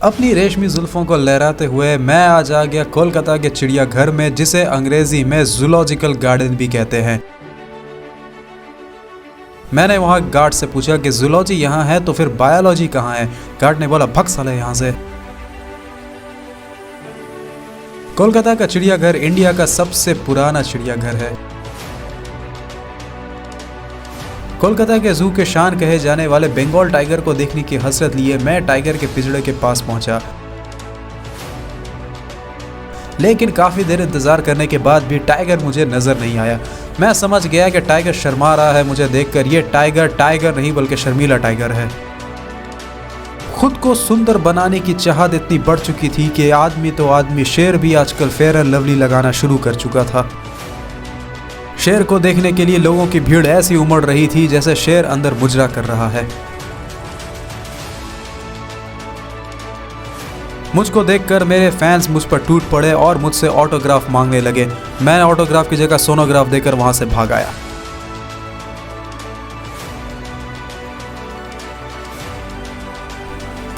अपनी रेशमी जुल्फों को लहराते हुए मैं आज आ गया कोलकाता के चिड़ियाघर में, जिसे अंग्रेजी में जूलॉजिकल गार्डन भी कहते हैं। मैंने वहां गार्ड से पूछा कि जूलॉजी यहाँ है तो फिर बायोलॉजी कहाँ है। गार्ड ने बोला भग साले यहाँ से। कोलकाता का चिड़ियाघर इंडिया का सबसे पुराना चिड़ियाघर है। कोलकाता के जू के शान कहे जाने वाले बंगाल टाइगर को देखने की हसरत लिए मैं टाइगर के पिंजड़े के पास पहुंचा, लेकिन काफी देर इंतजार करने के बाद भी टाइगर मुझे नजर नहीं आया। मैं समझ गया कि टाइगर शर्मा रहा है मुझे देखकर। ये टाइगर नहीं बल्कि शर्मीला टाइगर है। खुद को सुंदर बनाने की चाहत इतनी बढ़ चुकी थी कि आदमी तो आदमी, शेर भी आजकल फेयर एंड लवली लगाना शुरू कर चुका था। शेर को देखने के लिए लोगों की भीड़ ऐसी उमड़ रही थी जैसे शेर अंदर मुजरा कर रहा है। मुझको देखकर मेरे फैंस मुझ पर टूट पड़े और मुझसे ऑटोग्राफ मांगने लगे। मैंने ऑटोग्राफ की जगह सोनोग्राफ देकर वहां से भाग आया।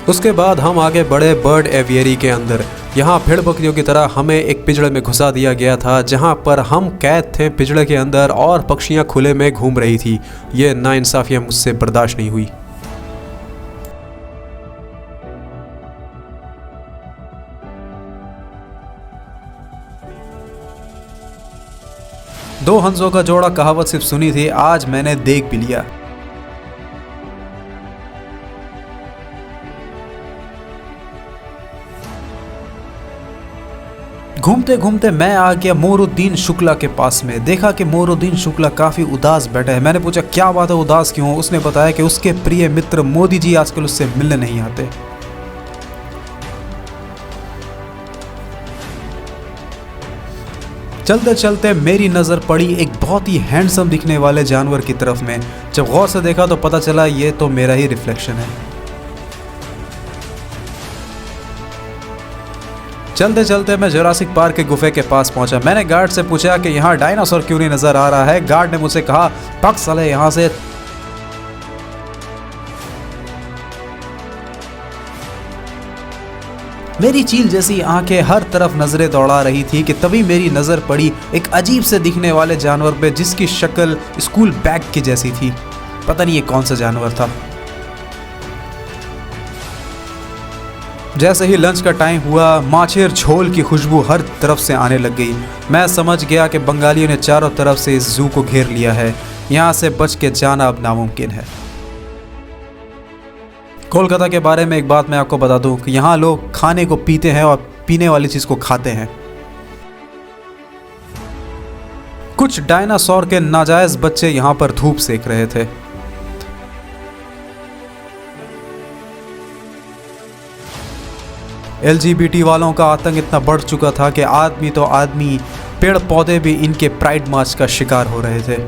उसके बाद हम आगे बढ़े बर्ड एवियरी के अंदर। यहाँ भेड़ बकरियों की तरह हमें एक पिंजड़े में घुसा दिया गया था, जहाँ पर हम कैद थे पिंजड़े के अंदर और पक्षियाँ खुले में घूम रही थी। ये नाइंसाफियाँ मुझसे बर्दाश्त नहीं हुई। दो हंसों का जोड़ा कहावत सिर्फ सुनी थी, आज मैंने देख भी लिया। घूमते घूमते मैं आ गया मोरुद्दीन शुक्ला के पास में। देखा कि मोरुद्दीन शुक्ला काफी उदास बैठा है। मैंने पूछा क्या बात है, उदास क्यों? उसने बताया कि उसके प्रिय मित्र मोदी जी आजकल उससे मिलने नहीं आते। चलते चलते मेरी नजर पड़ी एक बहुत ही हैंडसम दिखने वाले जानवर की तरफ में। जब गौर से देखा तो पता चला ये तो मेरा ही रिफ्लेक्शन है। चलते चलते मैं जुरासिक पार्क के गुफे के पास पहुंचा। मैंने गार्ड से पूछा कि यहाँ डायनासोर क्यों नहीं नजर आ रहा है। गार्ड ने मुझसे कहा पक साले यहाँ से। मेरी चील जैसी आंखें हर तरफ नजरें दौड़ा रही थी कि तभी मेरी नजर पड़ी एक अजीब से दिखने वाले जानवर पे, जिसकी शक्ल स्कूल बैग की जैसी थी। पता नहीं ये कौन सा जानवर था। जैसे ही लंच का टाइम हुआ, माछेर झोल की खुशबू हर तरफ से आने लग गई। मैं समझ गया कि बंगालियों ने चारों तरफ से इस जू को घेर लिया है। यहाँ से बच के जाना अब नामुमकिन है। कोलकाता के बारे में एक बात मैं आपको बता दूं कि यहाँ लोग खाने को पीते हैं और पीने वाली चीज को खाते हैं। कुछ डायनासोर के नाजायज बच्चे यहाँ पर धूप सेक रहे थे। LGBT वालों का आतंक इतना बढ़ चुका था कि आदमी तो आदमी, पेड़ पौधे भी इनके प्राइड मार्च का शिकार हो रहे थे।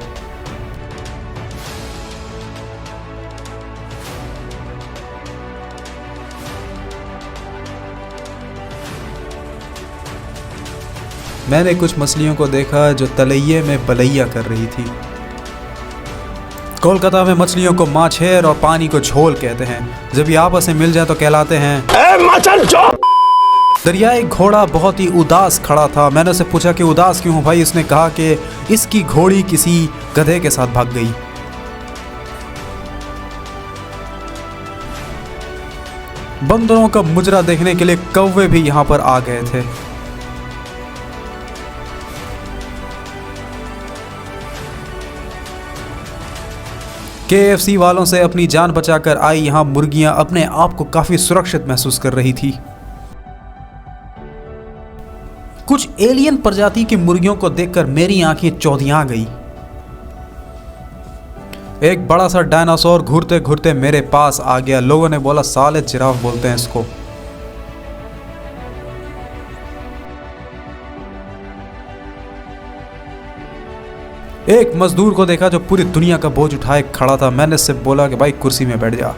मैंने कुछ मछलियों को देखा जो तलैये में बलैया कर रही थी। कोलकाता में मछलियों को माछेर और पानी को झोल कहते हैं। जब ये आपस में मिल जाए तो कहलाते हैं। दरियाई घोड़ा बहुत ही उदास खड़ा था। मैंने उससे पूछा कि उदास क्यों हो भाई? उसने कहा कि इसकी घोड़ी किसी गधे के साथ भाग गई। बंदरों का मुजरा देखने के लिए कौवे भी यहाँ पर आ गए थे। KFC वालों से अपनी जान बचाकर आई यहाँ मुर्गियां अपने आप को काफी सुरक्षित महसूस कर रही थी। कुछ एलियन प्रजाति की मुर्गियों को देखकर मेरी आंखें चौंधिया गई। एक बड़ा सा डायनासोर घूरते घूरते मेरे पास आ गया। लोगों ने बोला साले जिराफ बोलते हैं इसको। एक मजदूर को देखा जो पूरी दुनिया का बोझ उठाए खड़ा था। मैंने उससे बोला कि भाई कुर्सी में बैठ जा।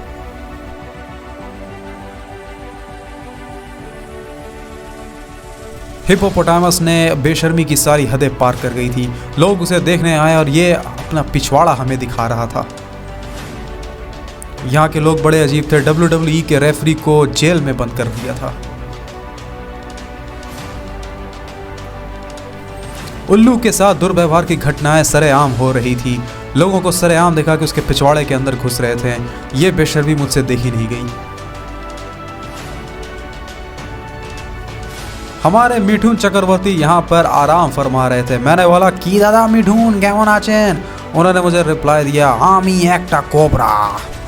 हिप्पोपोटामस ने बेशर्मी की सारी हदें पार कर गई थी। लोग उसे देखने आए और ये अपना पिछवाड़ा हमें दिखा रहा था। यहाँ के लोग बड़े अजीब थे। WWE के रेफरी को जेल में बंद कर दिया था। उल्लू के साथ दुर्व्यवहार की घटनाएं सरेआम हो रही थी। लोगों को सरेआम देखा कि उसके पिछवाड़े के अंदर घुस रहे थे। ये बेशर्मी मुझसे देखी नहीं गई। हमारे मिठुन चक्रवर्ती यहाँ पर आराम फरमा रहे थे। मैंने बोला की दादा मिठुन केमन आचेन। उन्होंने मुझे रिप्लाई दिया आमी एकटा कोबरा।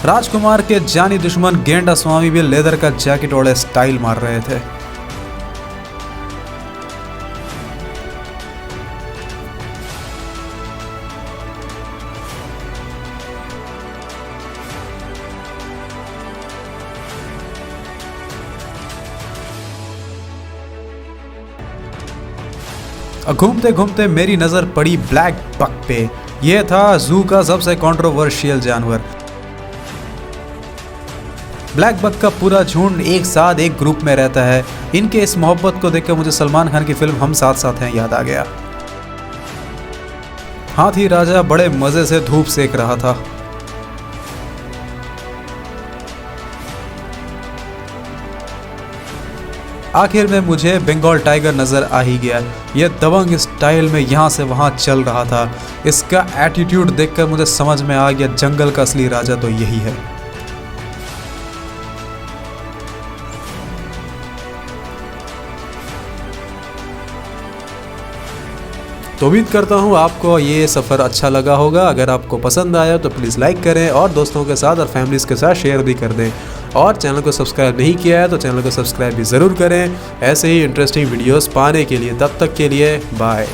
राजकुमार के जानी दुश्मन गेंडा स्वामी भी लेदर का जैकेट ओढ़े स्टाइल मार रहे थे। घूमते घूमते मेरी नज़र पड़ी ब्लैक बक पे। यह था जू का सबसे कंट्रोवर्शियल जानवर। ब्लैक बक का पूरा झुंड एक साथ एक ग्रुप में रहता है। इनके इस मोहब्बत को देखकर मुझे सलमान खान की फिल्म हम साथ साथ हैं याद आ गया। हाथी राजा बड़े मजे से धूप सेक रहा था। आखिर में मुझे बंगाल टाइगर नजर आ ही गया। यह दबंग स्टाइल में यहाँ से वहाँ चल रहा था। इसका एटीट्यूड देखकर मुझे समझ में आ गया जंगल का असली राजा तो यही है। तो उम्मीद करता हूँ आपको ये सफ़र अच्छा लगा होगा। अगर आपको पसंद आया तो प्लीज़ लाइक करें और दोस्तों के साथ और फैमिलीज़ के साथ शेयर भी कर दें। और चैनल को सब्सक्राइब नहीं किया है तो चैनल को सब्सक्राइब भी ज़रूर करें ऐसे ही इंटरेस्टिंग वीडियोस पाने के लिए। तब तक के लिए बाय।